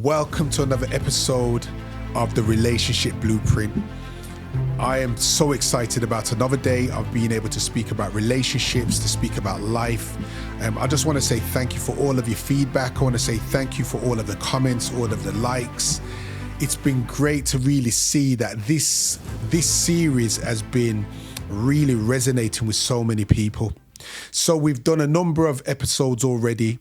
Welcome to another episode of the Relationship Blueprint. I am so excited about another day of being able to speak about relationships, to speak about life. I just want to say thank you for all of your feedback. I want to say thank you for all of the comments, all of the likes. It's been great to really see that this series has been really resonating with so many people. So we've done a number of episodes already,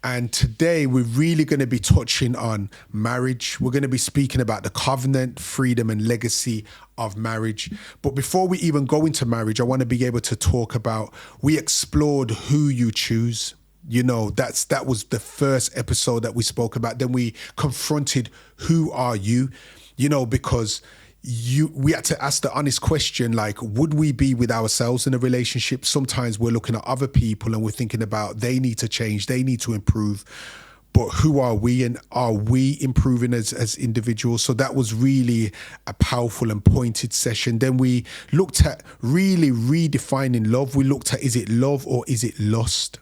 and today we're really going to be touching on marriage. We're going to be speaking about the covenant, freedom, and legacy of marriage. But before we even go into marriage, I want to be able to talk about, we explored who you choose. You know, that was the first episode that we spoke about. Then we confronted, who are you? You know, because we had to ask the honest question, like, would we be with ourselves in a relationship? Sometimes we're looking at other people and we're thinking about they need to change, they need to improve. But who are we, and are we improving as individuals? So that was really a powerful and pointed session. Then we looked at really redefining love. We looked at, is it love or is it lust?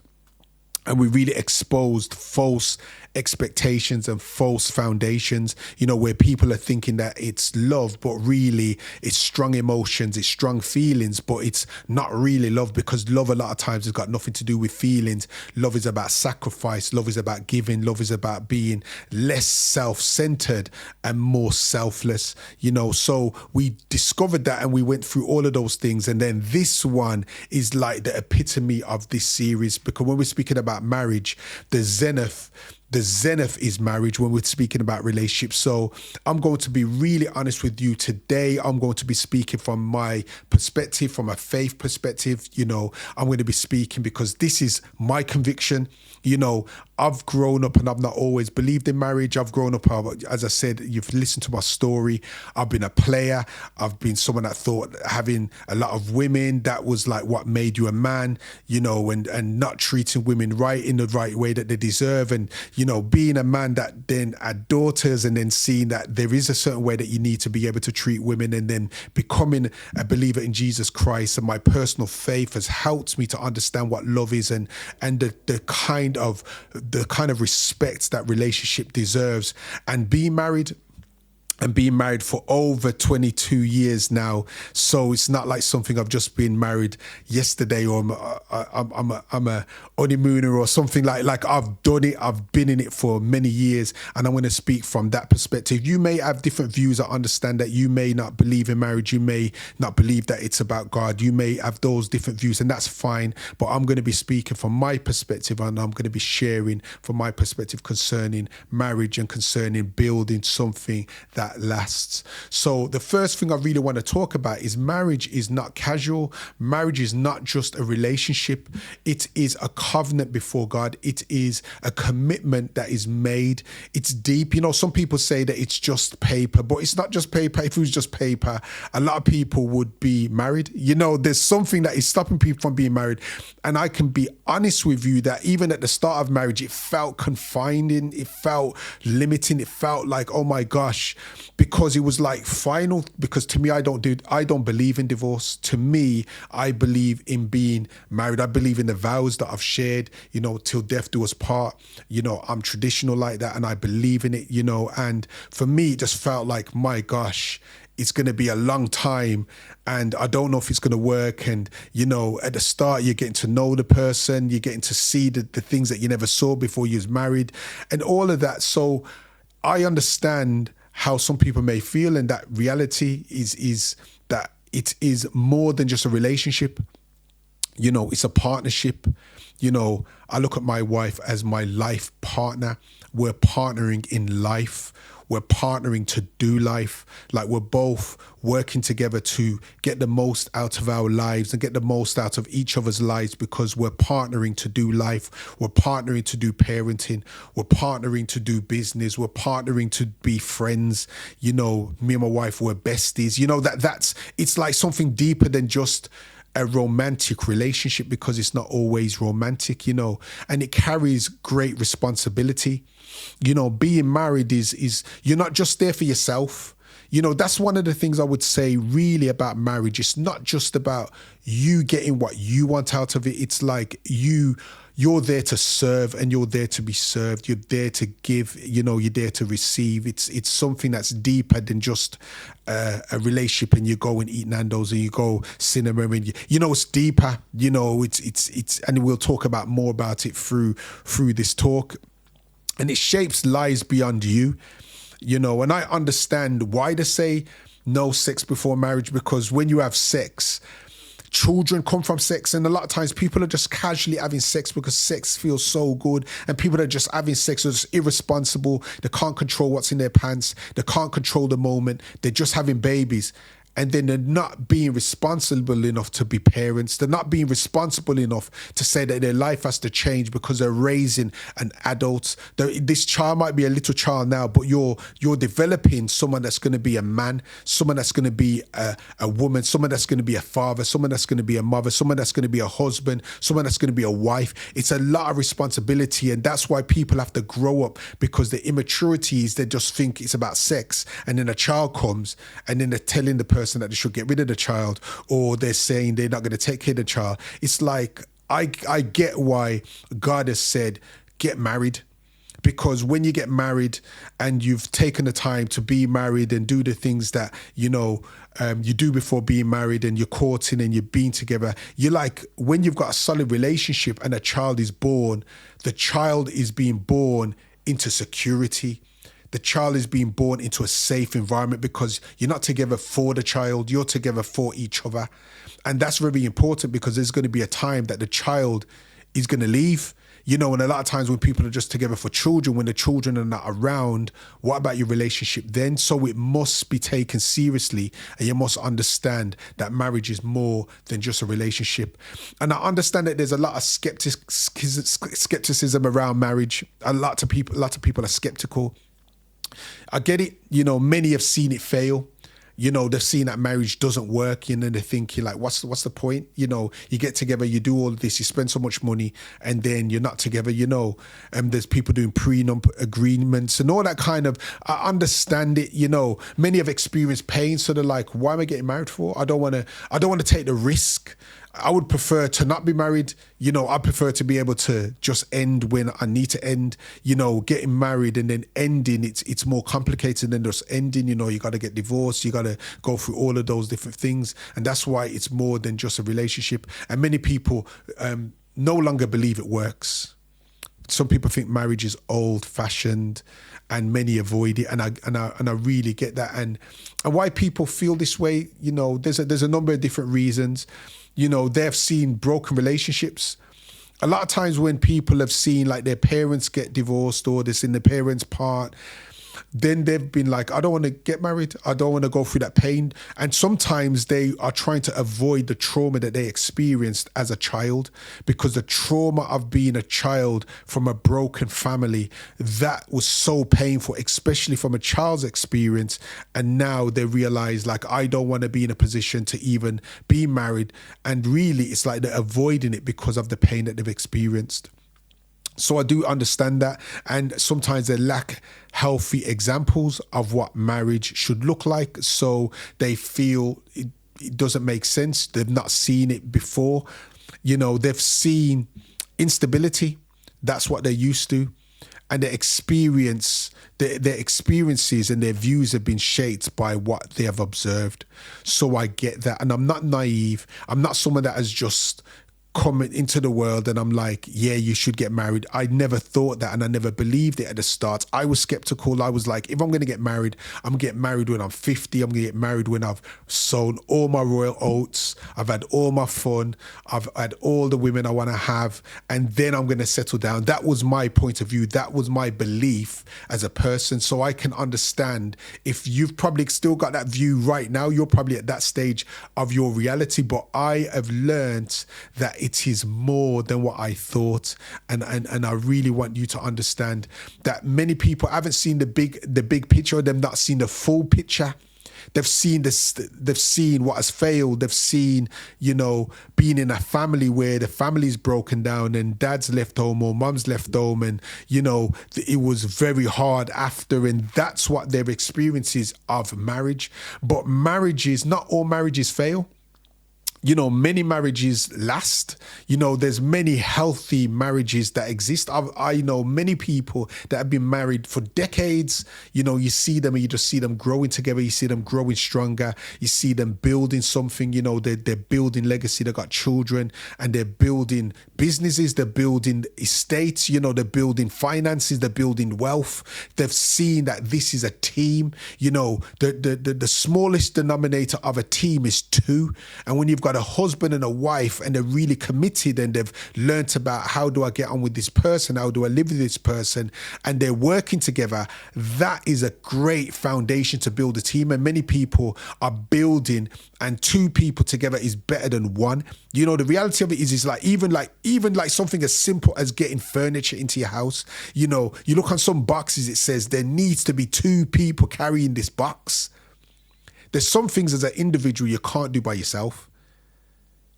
And we really exposed false expectations and false foundations, you know, where people are thinking that it's love, but really it's strong emotions, it's strong feelings, but it's not really love, because love a lot of times has got nothing to do with feelings. Love is about sacrifice. Love is about giving. Love is about being less self-centered and more selfless, you know. So we discovered that and we went through all of those things. And then this one is like the epitome of this series, because when we're speaking about marriage, the zenith is marriage when we're speaking about relationships. So I'm going to be really honest with you today. I'm going to be speaking from my perspective, from a faith perspective. You know, I'm going to be speaking because this is my conviction. You know, I've grown up and I've not always believed in marriage. I've grown up, as I said, you've listened to my story. I've been a player. I've been someone that thought having a lot of women, that was like what made you a man, you know, and not treating women right in the right way that they deserve. And, you know, being a man that then had daughters, and then seeing that there is a certain way that you need to be able to treat women, and then becoming a believer in Jesus Christ. And my personal faith has helped me to understand what love is, and the kind of respect that relationship deserves. And being married for over 22 years now. So it's not like something I've just been married yesterday, or I'm a honeymooner or something like I've done it. I've been in it for many years, and I'm going to speak from that perspective. You may have different views. I understand that you may not believe in marriage. You may not believe that it's about God. You may have those different views, and that's fine. But I'm going to be speaking from my perspective, and I'm going to be sharing from my perspective concerning marriage and concerning building something that lasts. So the first thing I really want to talk about is marriage is not casual. Marriage is not just a relationship. It is a covenant before God. It is a commitment that is made. It's deep. You know, some people say that it's just paper, but it's not just paper. If it was just paper, a lot of people would be married. You know, there's something that is stopping people from being married. And I can be honest with you that even at the start of marriage, it felt confining. It felt limiting. It felt like, oh my gosh, because it was like final. Because to me, I don't believe in divorce. To me, I believe in being married. I believe in the vows that I've shared, you know, till death do us part. You know, I'm traditional like that, and I believe in it, you know. And for me, it just felt like, my gosh, it's going to be a long time, and I don't know if it's going to work. And, you know, at the start, you're getting to know the person, you're getting to see the things that you never saw before you was married, and all of that. So I understand how some people may feel, and that reality is that it is more than just a relationship. You know, it's a partnership. You know, I look at my wife as my life partner. We're partnering in life. We're partnering to do life. Like, we're both working together to get the most out of our lives and get the most out of each other's lives, because we're partnering to do life. We're partnering to do parenting. We're partnering to do business. We're partnering to be friends. You know, me and my wife, we're besties. You know, it's like something deeper than just a romantic relationship, because it's not always romantic, you know, and it carries great responsibility. You know, being married is you're not just there for yourself. That's one of the things I would say really about marriage. It's not just about you getting what you want out of it. It's like you're there to serve and you're there to be served. You're there to give, you're there to receive. It's something that's deeper than just a relationship and you go and eat Nando's and you go cinema and it's deeper, it's and we'll talk about more about it through this talk. And it shapes lives beyond you, and I understand why they say no sex before marriage, because when you have sex, children come from sex, and a lot of times people are just casually having sex because sex feels so good, and people are just having sex are just irresponsible. They can't control what's in their pants. They can't control the moment. They're just having babies. And then they're not being responsible enough to be parents. They're not being responsible enough to say that their life has to change because they're raising an adult. This child might be a little child now, but you're developing someone that's going to be a man, someone that's going to be a woman, someone that's going to be a father, someone that's going to be a mother, someone that's going to be a husband, someone that's going to be a wife. It's a lot of responsibility, and that's why people have to grow up, because the immaturity is they just think it's about sex, and then a child comes and then they're telling the person that they should get rid of the child, or they're saying they're not going to take care of the child. It's like, I get why God has said, get married. Because when you get married and you've taken the time to be married and do the things that, you do before being married, and you're courting and you're being together, you're like, when you've got a solid relationship and a child is born, the child is being born into security. The child is being born into a safe environment, because you're not together for the child, you're together for each other. And that's very important, because there's going to be a time that the child is going to leave. And a lot of times when people are just together for children, when the children are not around, what about your relationship then? So it must be taken seriously, and you must understand that marriage is more than just a relationship. And I understand that there's a lot of skepticism around marriage. A lot of people are skeptical. I get it. Many have seen it fail. They've seen that marriage doesn't work, and then they're thinking like, what's the point? You get together, you do all of this, you spend so much money, and then you're not together, there's people doing prenup agreements and all that kind of, I understand it, many have experienced pain. So they're like, why am I getting married for? I don't want to take the risk. I would prefer to not be married. I prefer to be able to just end when I need to end. Getting married and then ending, it's more complicated than just ending. You got to get divorced. You got to go through all of those different things. And that's why it's more than just a relationship. And many people no longer believe it works. Some people think marriage is old-fashioned, and many avoid it, and I really get that. And why people feel this way, there's a number of different reasons. They've seen broken relationships. A lot of times when people have seen like their parents get divorced, or this in the parents' part, then they've been like, I don't want to get married. I don't want to go through that pain. And sometimes they are trying to avoid the trauma that they experienced as a child, because the trauma of being a child from a broken family, that was so painful, especially from a child's experience. And now they realize like, I don't want to be in a position to even be married. And really, it's like they're avoiding it because of the pain that they've experienced. So I do understand that. And sometimes they lack healthy examples of what marriage should look like. So they feel it doesn't make sense. They've not seen it before. They've seen instability. That's what they're used to. And their experiences and their views have been shaped by what they have observed. So I get that. And I'm not naive. I'm not someone that has just coming into the world and I'm like, yeah, you should get married. I never thought that, and I never believed it at the start. I was skeptical. I was like, if I'm going to get married, I'm going to get married when I'm 50. I'm going to get married when I've sown all my royal oats. I've had all my fun. I've had all the women I want to have, and then I'm going to settle down. That was my point of view. That was my belief as a person. So I can understand if you've probably still got that view right now, you're probably at that stage of your reality. But I have learned that it is more than what I thought, and I really want you to understand that many people haven't seen the big picture, or them not seen the full picture. They've seen this. They've seen what has failed. They've seen, being in a family where the family's broken down and dad's left home or mum's left home, and it was very hard after, and that's what their experiences of marriage. But not all marriages fail. Many marriages last. There's many healthy marriages that exist. I know many people that have been married for decades. You see them and you just see them growing together. You see them growing stronger. You see them building something. They're building legacy. They've got children and they're building businesses. They're building estates. They're building finances. They're building wealth. They've seen that this is a team. The smallest denominator of a team is two. And when you've got a husband and a wife and they're really committed and they've learnt about how do I get on with this person, how do I live with this person, and they're working together, that is a great foundation to build a team. And many people are building, and two people together is better than one. The reality of it is even something as simple as getting furniture into your house. You look on some boxes, it says there needs to be two people carrying this box. There's some things as an individual you can't do by yourself.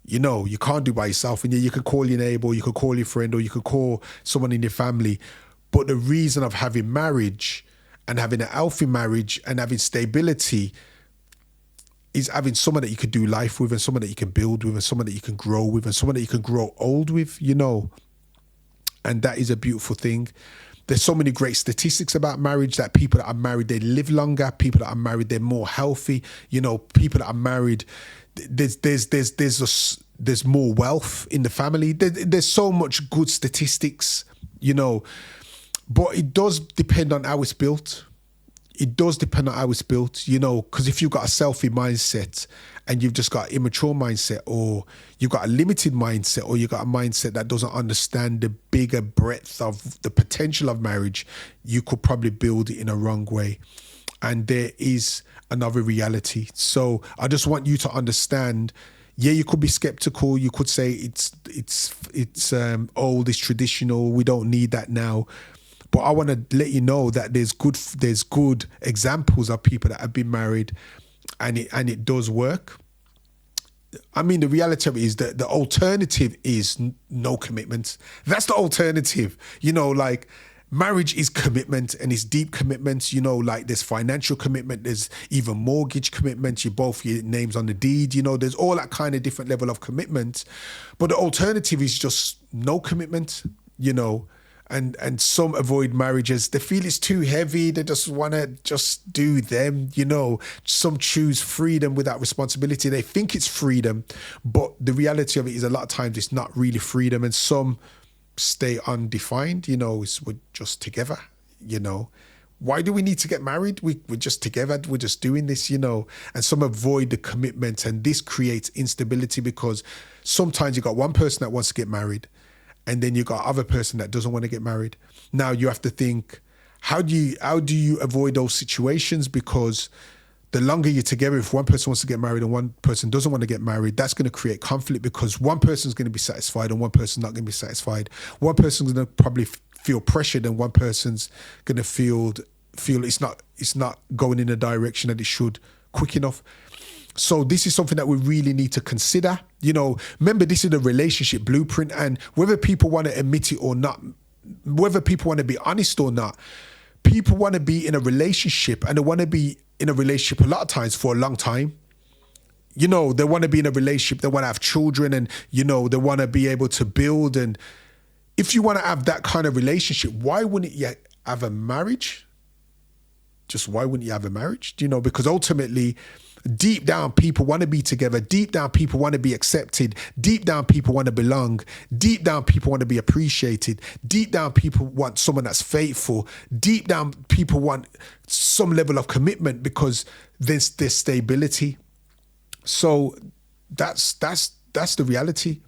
You can't do by yourself. And you could call your neighbor, or you could call your friend, or you could call someone in your family. But the reason of having marriage and having a healthy marriage and having stability is having someone that you could do life with, and someone that you can build with, and someone that you can grow with, and someone that you can grow old with, And that is a beautiful thing. There's so many great statistics about marriage, that people that are married, they live longer. People that are married, they're more healthy. People that are married, there's more wealth in the family. There's so much good statistics, but it does depend on how it's built. Because if you've got a selfie mindset and you've just got an immature mindset, or you've got a limited mindset, or you've got a mindset that doesn't understand the bigger breadth of the potential of marriage, you could probably build it in a wrong way. And there is another reality. So I just want you to understand, you could be skeptical. You could say it's old, it's traditional. We don't need that now. But I want to let you know that there's good examples of people that have been married and it does work. I mean, the reality of it is that the alternative is no commitment. That's the alternative. Marriage is commitment, and it's deep commitments. There's financial commitment, there's even mortgage commitment, both your names on the deed, there's all that kind of different level of commitment. But the alternative is just no commitment, and some avoid marriages. They feel it's too heavy. They just want to just do them, Some choose freedom without responsibility. They think it's freedom, but the reality of it is a lot of times it's not really freedom, and some stay undefined, we're just together, Why do we need to get married? We're just together, we're just doing this, and some avoid the commitment, and this creates instability because sometimes you got one person that wants to get married, and then you got other person that doesn't want to get married. Now you have to think, how do you avoid those situations? Because the longer you're together, if one person wants to get married and one person doesn't want to get married, that's going to create conflict, because one person's going to be satisfied and one person's not going to be satisfied. One person's going to probably feel pressured and one person's going to feel it's not going in the direction that it should quick enough. So this is something that we really need to consider. Remember, this is a relationship blueprint, and whether people want to admit it or not, whether people want to be honest or not, people want to be in a relationship, and they want to be in a relationship a lot of times for a long time. They want to be in a relationship, they want to have children, and, they want to be able to build. And if you want to have that kind of relationship, why wouldn't you have a marriage? Just why wouldn't you have a marriage? Because ultimately, deep down, people want to be together. Deep down, people want to be accepted. Deep down, people want to belong. Deep down, people want to be appreciated. Deep down, people want someone that's faithful. Deep down, people want some level of commitment because there's stability. So that's the reality.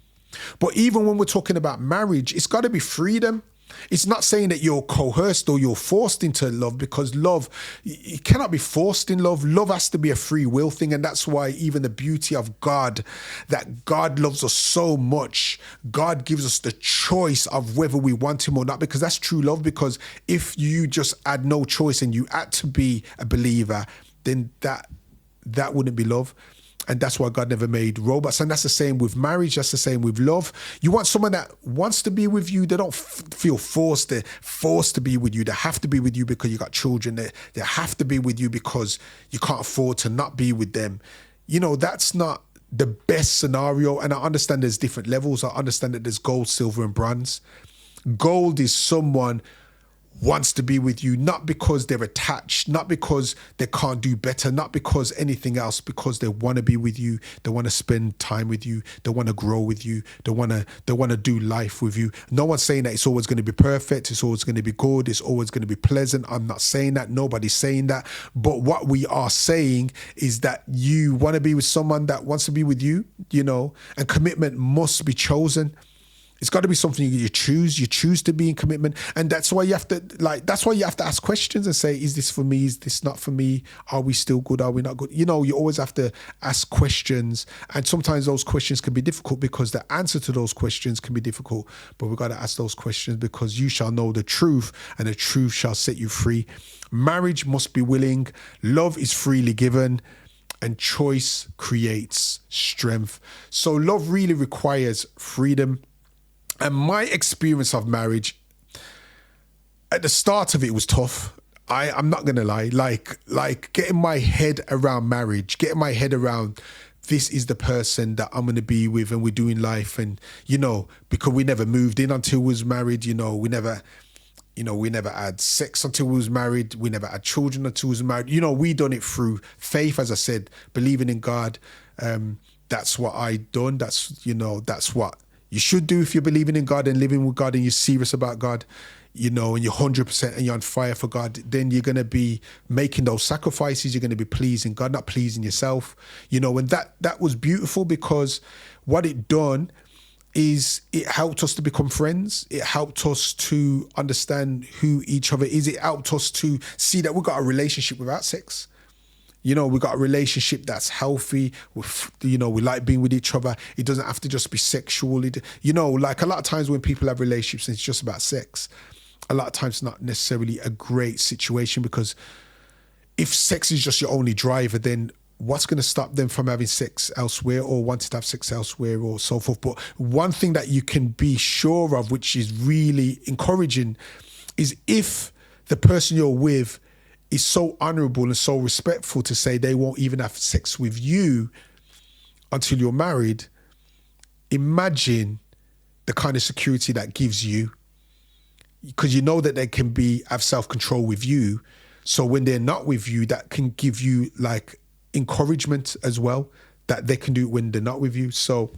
But even when we're talking about marriage, it's got to be freedom. It's not saying that you're coerced or you're forced into love, because love, you cannot be forced in love. Love has to be a free will thing. And that's why even the beauty of God, that God loves us so much. God gives us the choice of whether we want him or not, because that's true love. Because if you just had no choice and you had to be a believer, then that that wouldn't be love. And that's why God never made robots. And that's the same with marriage. That's the same with love. You want someone that wants to be with you. They don't feel forced. They're forced to be with you. They have to be with you because you got children. They have to be with you because you can't afford to not be with them. You know, that's not the best scenario. And I understand there's different levels. I understand that there's gold, silver, and bronze. Gold is someone wants to be with you, not because they're attached, not because they can't do better, not because anything else, because they want to be with you. They want to spend time with you. They want to grow with you. They want to do life with you. No one's saying that it's always going to be perfect. It's always going to be good. It's always going to be pleasant. I'm not saying that. Nobody's saying that. But what we are saying is that you want to be with someone that wants to be with you, you know, and commitment must be chosen. It's got to be something you choose. You choose to be in commitment. And that's why you have to ask questions and say, is this for me? Is this not for me? Are we still good? Are we not good? You know, you always have to ask questions. And sometimes those questions can be difficult because the answer to those questions can be difficult. But we've got to ask those questions because you shall know the truth and the truth shall set you free. Marriage must be willing. Love is freely given. And choice creates strength. So love really requires freedom. And my experience of marriage, at the start of it was tough. I'm not going to lie. Like getting my head around marriage, getting my head around this is the person that I'm going to be with and we're doing life. And, you know, because we never moved in until we was married, we never had sex until we was married. We never had children until we was married. You know, we done it through faith, as I said, believing in God. That's what I done. That's what you should do if you're believing in God and living with God and you're serious about God, you know, and you're 100% and you're on fire for God, then you're going to be making those sacrifices. You're going to be pleasing God, not pleasing yourself, you know, and that was beautiful because what it done is it helped us to become friends. It helped us to understand who each other is. It helped us to see that we've got a relationship without sex. You know, we got a relationship that's healthy. We like being with each other. It doesn't have to just be sexual. You know, like a lot of times when people have relationships and it's just about sex, a lot of times it's not necessarily a great situation because if sex is just your only driver, then what's going to stop them from having sex elsewhere or wanting to have sex elsewhere or so forth? But one thing that you can be sure of, which is really encouraging, is if the person you're with is so honorable and so respectful to say they won't even have sex with you until you're married, imagine the kind of security that gives you, because you know that they can have self-control with you. So when they're not with you, that can give you like encouragement as well, that they can do it when they're not with you. So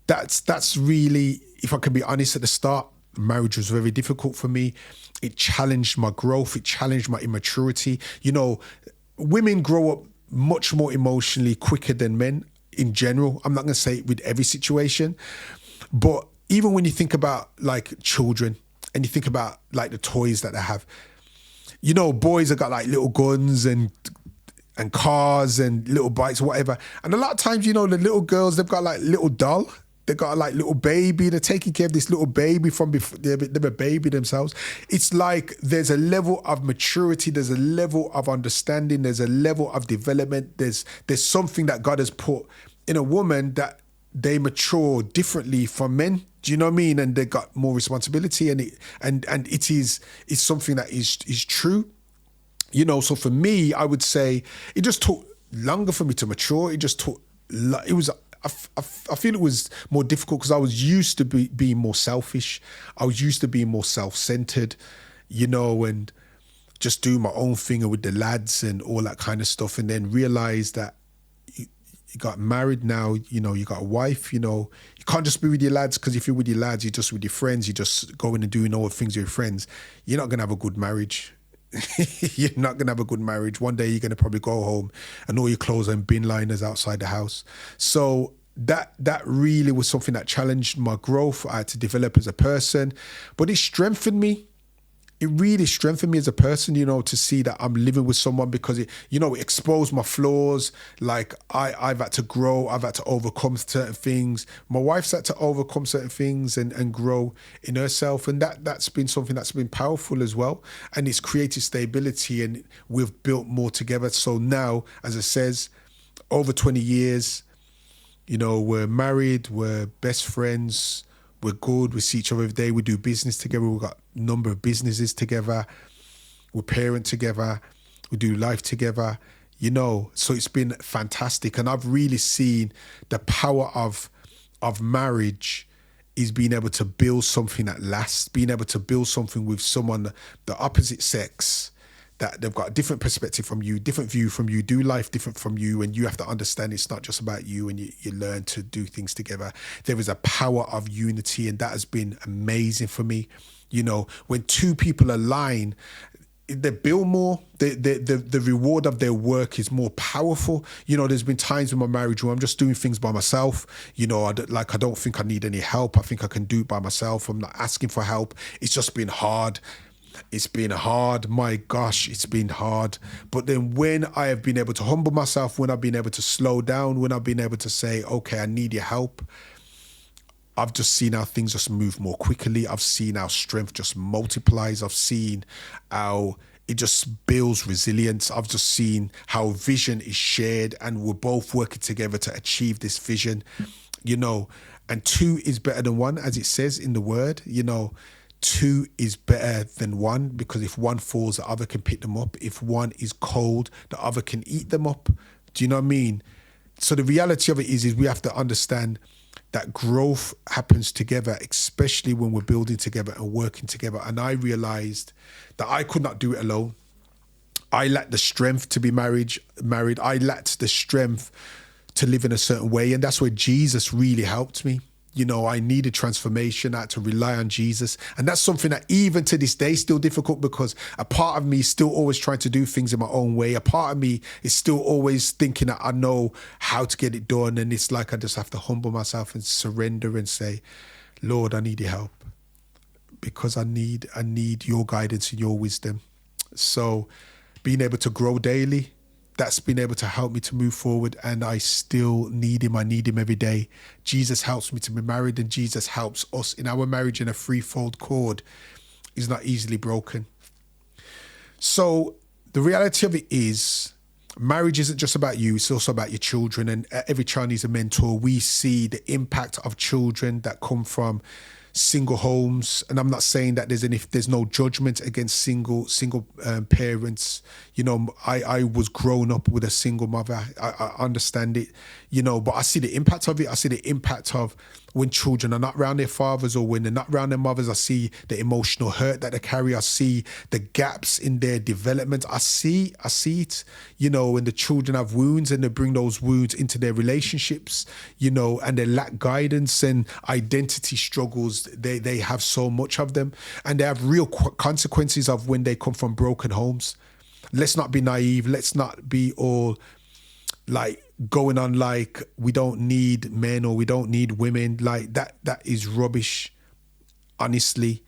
that's really, if I can be honest, at the start, marriage was very difficult for me. It challenged my growth. It challenged my immaturity. You know, women grow up much more emotionally quicker than men in general. I'm not going to say it with every situation, but even when you think about like children and you think about like the toys that they have, you know, boys have got like little guns and cars and little bikes or whatever. And a lot of times, you know, the little girls, they've got like little doll. They got like little baby. They're taking care of this little baby from before they're a baby themselves. It's like there's a level of maturity. There's a level of understanding. There's a level of development. There's something that God has put in a woman that they mature differently from men. Do you know what I mean? And they got more responsibility, and it's something that is true. You know, so for me, I would say it just took longer for me to mature. It just took. I feel it was more difficult because I was used to being more selfish. I was used to being more self-centered, you know, and just doing my own thing with the lads and all that kind of stuff. And then realize that you got married now, you know, you got a wife, you know, you can't just be with your lads, because if you're with your lads, you're just with your friends, you're just going and doing all the things with your friends. You're not going to have a good marriage. You're not going to have a good marriage. One day you're going to probably go home and all your clothes are in bin liners outside the house. So that really was something that challenged my growth. I had to develop as a person, but it strengthened me. it really strengthened me as a person, to see that I'm living with someone, because it exposed my flaws. Like I've had to grow, I've had to overcome certain things. My wife's had to overcome certain things and grow in herself. And that's been something that's been powerful as well. And it's created stability, and we've built more together. So now, as it says, over 20 years, we're married, we're best friends, we're good, we see each other every day, we do business together, we've got a number of businesses together, we parent together, we do life together, so it's been fantastic. And I've really seen the power of marriage is being able to build something that lasts, being able to build something with someone, the opposite sex, that they've got a different perspective from you, different view from you, do life different from you, and you have to understand it's not just about you, and you learn to do things together. There is a power of unity, and that has been amazing for me. When two people align, they build more, the reward of their work is more powerful. There's been times in my marriage where I'm just doing things by myself. I don't think I need any help. I think I can do it by myself. I'm not asking for help. It's just been hard. It's been hard. My gosh, it's been hard. But then when I have been able to humble myself, when I've been able to slow down, when I've been able to say, okay, I need your help, I've just seen how things just move more quickly. I've seen how strength just multiplies. I've seen how it just builds resilience. I've just seen how vision is shared, and we're both working together to achieve this vision, and two is better than one, as it says in the word. Two is better than one, because if one falls, the other can pick them up. If one is cold, the other can eat them up. Do you know what I mean? So the reality of it is we have to understand that growth happens together, especially when we're building together and working together. And I realized that I could not do it alone. I lacked the strength to be married. I lacked the strength to live in a certain way. And that's where Jesus really helped me. I needed transformation. I had to rely on Jesus. And that's something that even to this day is still difficult, because a part of me is still always trying to do things in my own way. A part of me is still always thinking that I know how to get it done. And it's like I just have to humble myself and surrender and say, Lord, I need your help, because I need your guidance and your wisdom. So being able to grow daily, that's been able to help me to move forward, and I still need him. I need him every day. Jesus helps me to be married, and Jesus helps us in our marriage, and a threefold cord is not easily broken. So the reality of it is, marriage isn't just about you, it's also about your children, and every child needs a mentor. We see the impact of children that come from single homes, and I'm not saying that there's no judgment against single parents. I was grown up with a single mother. I understand it, but I see the impact of it. I see the impact of when children are not around their fathers, or when they're not around their mothers. I see the emotional hurt that they carry. I see the gaps in their development. I see it, when the children have wounds and they bring those wounds into their relationships, and they lack guidance and identity struggles. They have so much of them, and they have real consequences of when they come from broken homes. Let's not be naive. Let's not be all like going on like we don't need men or we don't need women. Like that is rubbish, honestly.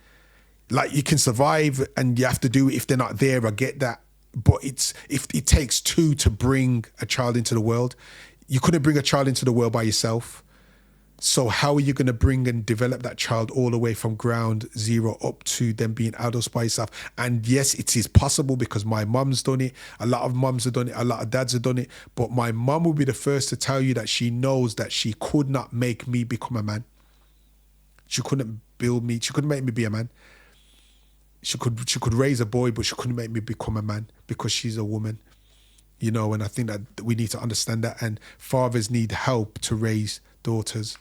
Like, you can survive and you have to do it if they're not there. I get that. But if it takes two to bring a child into the world, you couldn't bring a child into the world by yourself. So how are you going to bring and develop that child all the way from ground zero up to them being adults by yourself? And yes, it is possible, because my mum's done it. A lot of mums have done it. A lot of dads have done it. But my mum will be the first to tell you that she knows that she could not make me become a man. She couldn't build me. She couldn't make me be a man. She could raise a boy, but she couldn't make me become a man, because she's a woman. And I think that we need to understand that. And fathers need help to raise daughters.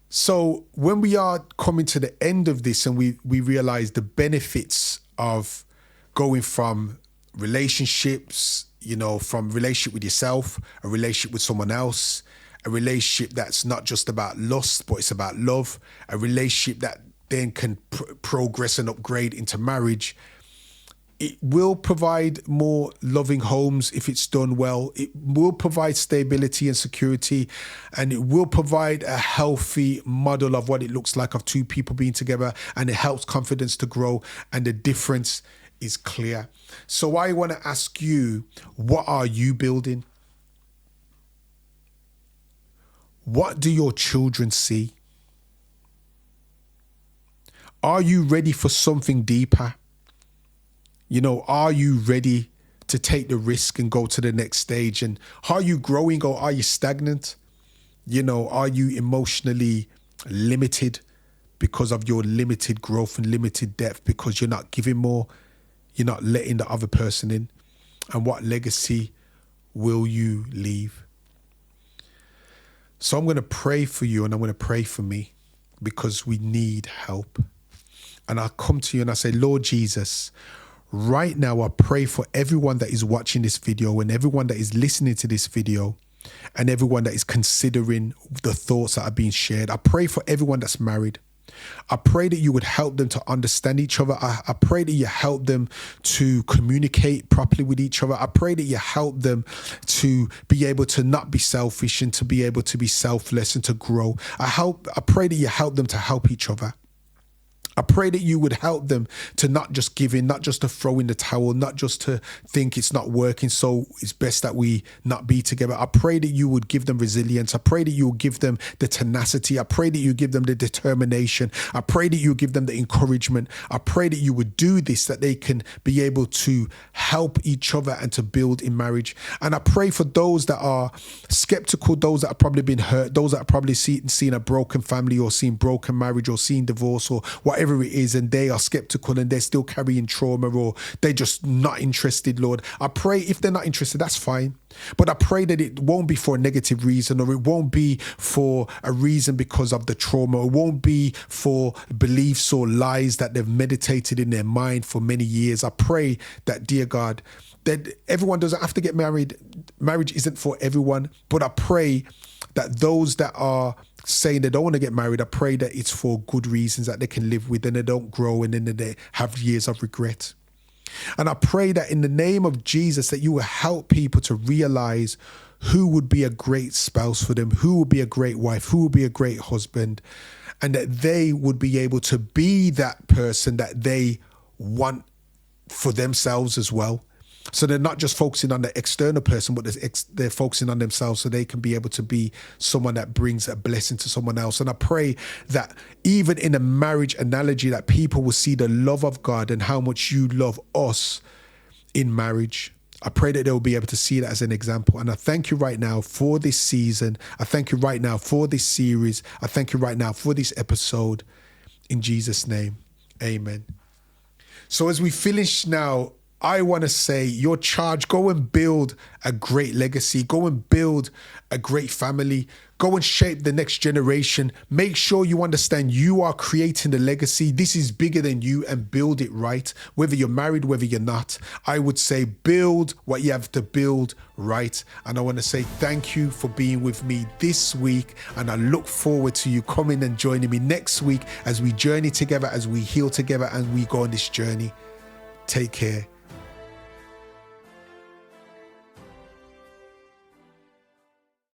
So when we are coming to the end of this, and we realize the benefits of going from relationships, from relationship with yourself, a relationship with someone else, a relationship that's not just about lust, but it's about love, a relationship that then can progress and upgrade into marriage, It will provide more loving homes if it's done well. It will provide stability and security, and it will provide a healthy model of what it looks like of two people being together, and it helps confidence to grow, and the difference is clear. So I want to ask you, what are you building? What do your children see? Are you ready for something deeper? You know, are you ready to take the risk and go to the next stage? And are you growing, or are you stagnant? You know, are you emotionally limited because of your limited growth and limited depth, because you're not giving more, you're not letting the other person in? And what legacy will you leave? So I'm going to pray for you, and I'm going to pray for me, because we need help. And I'll come to you and I say, Lord Jesus, right now I pray for everyone that is watching this video, and everyone that is listening to this video, and everyone that is considering the thoughts that are being shared. I pray for everyone that's married. I pray that you would help them to understand each other. I pray that you help them to communicate properly with each other. I pray that you help them to be able to not be selfish, and to be able to be selfless, and to grow. I pray that you help them to help each other. I pray that you would help them to not just give in, not just to throw in the towel, not just to think it's not working, so it's best that we not be together. I pray that you would give them resilience. I pray that you would give them the tenacity. I pray that you give them the determination. I pray that you give them the encouragement. I pray that you would do this, that they can be able to help each other and to build in marriage. And I pray for those that are skeptical, those that have probably been hurt, those that have probably seen a broken family, or seen broken marriage, or seen divorce, or whatever it is, and they are skeptical and they're still carrying trauma, or they're just not interested. Lord, I pray, if they're not interested, that's fine. But I pray that it won't be for a negative reason, or it won't be for a reason because of the trauma. It won't be for beliefs or lies that they've meditated in their mind for many years. I pray that, dear God, that everyone doesn't have to get married. Marriage isn't for everyone, but I pray that those that are saying they don't want to get married, I pray that it's for good reasons, that they can live with, and they don't grow, and then they have years of regret. And I pray that in the name of Jesus, that you will help people to realize who would be a great spouse for them, who would be a great wife, who would be a great husband, and that they would be able to be that person that they want for themselves as well. So they're not just focusing on the external person, but they're focusing on themselves, so they can be able to be someone that brings a blessing to someone else. And I pray that even in a marriage analogy, that people will see the love of God and how much you love us in marriage. I pray that they'll be able to see that as an example. And I thank you right now for this season. I thank you right now for this series. I thank you right now for this episode. In Jesus' name, amen. So as we finish now, I want to say, your charge, go and build a great legacy. Go and build a great family. Go and shape the next generation. Make sure you understand you are creating the legacy. This is bigger than you, and build it right. Whether you're married, whether you're not, I would say build what you have to build right. And I want to say thank you for being with me this week. And I look forward to you coming and joining me next week as we journey together, as we heal together, and we go on this journey. Take care.